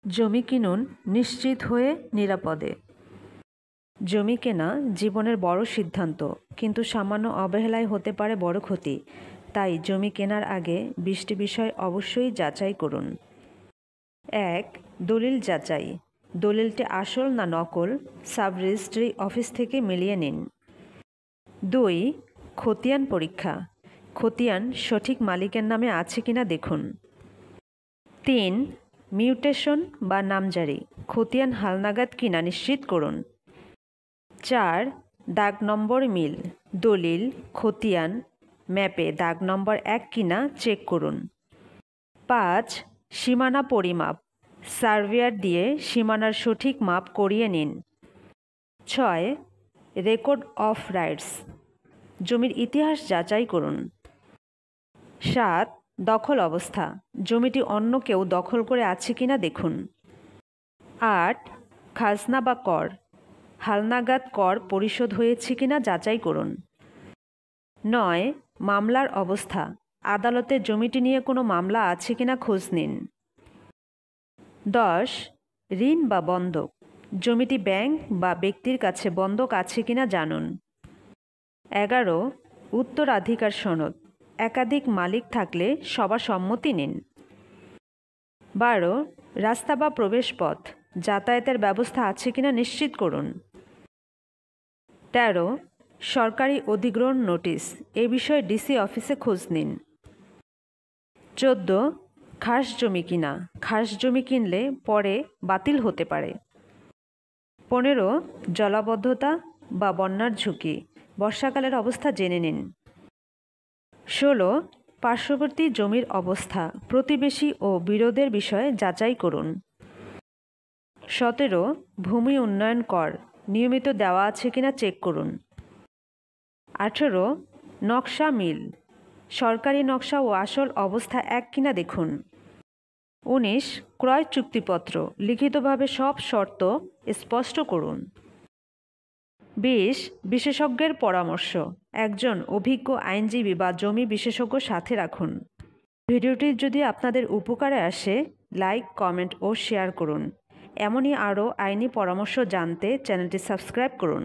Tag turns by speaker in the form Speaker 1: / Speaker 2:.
Speaker 1: জমি কিনুন নিশ্চিত হয়ে নিরাপদে। জমি কেনা জীবনের বড় সিদ্ধান্ত, কিন্তু সামান্য অবহেলায় হতে পারে বড় ক্ষতি। তাই জমি কেনার আগে 20টি বিষয় অবশ্যই যাচাই করুন। 1. দলিল যাচাই। দলিলটি আসল না নকল সাব রেজিস্ট্রি অফিস থেকে মিলিয়ে নিন। 2. খতিয়ান পরীক্ষা। খতিয়ান সঠিক মালিকের নামে আছে কিনা দেখুন। 3. মিউটেশন বা নামজারি। খতিয়ান হালনাগাদ কিনা নিশ্চিত করুন। 4. দাগ নম্বর মিল। দলিল, খতিয়ান, ম্যাপে দাগ নম্বর 1 কিনা চেক করুন। 5. সীমানা পরিমাপ। সার্ভেয়ার দিয়ে সীমানার সঠিক মাপ করিয়ে নিন। 6. Record of rights. জমির ইতিহাস যাচাই করুন। 7. দখল অবস্থা। জমিটি অন্য কেউ দখল করে আছে কিনা দেখুন। 8. খাজনা বা কর। হালনাগাদ কর পরিশোধ হয়েছে কিনা যাচাই করুন। 9. মামলার অবস্থা। আদালতে জমিটি নিয়ে কোনো মামলা আছে কিনা খোঁজ নিন। 10. ঋণ বা বন্ধক। জমিটি ব্যাংক বা ব্যক্তির কাছে বন্ধক আছে কিনা জানুন। 11. উত্তরাধিকার সনদ। একাধিক মালিক থাকলে সবার সম্মতি নিন। 12. রাস্তা বা প্রবেশপথ। যাতায়াতের ব্যবস্থা আছে কিনা নিশ্চিত করুন। 13. সরকারি অধিগ্রহণ নোটিশ। এ বিষয়ে ডিসি অফিসে খোঁজ নিন। 14. খাস জমি কিনা। খাস জমি কিনলে পরে বাতিল হতে পারে। 15. জলাবদ্ধতা বা বন্যার ঝুঁকি। বর্ষাকালের অবস্থা জেনে নিন। 16. পার্শ্ববর্তী জমির অবস্থা। প্রতিবেশী ও বিরোধের বিষয়ে যাচাই করুন। 17. ভূমি উন্নয়ন কর নিয়মিত দেওয়া আছে কিনা চেক করুন। 18. নকশা মিল। সরকারি নকশা ও আসল অবস্থা এক কিনা দেখুন। 19. ক্রয় চুক্তিপত্র। লিখিতভাবে সব শর্ত স্পষ্ট করুন। 20. বিশেষজ্ঞের পরামর্শ। একজন অভিজ্ঞ আইনজীবী বা জমি বিশেষজ্ঞ সাথে রাখুন। ভিডিওটি যদি আপনাদের উপকারে আসে, লাইক, কমেন্ট ও শেয়ার করুন। এমনই আরও আইনি পরামর্শ জানতে চ্যানেলটি সাবস্ক্রাইব করুন।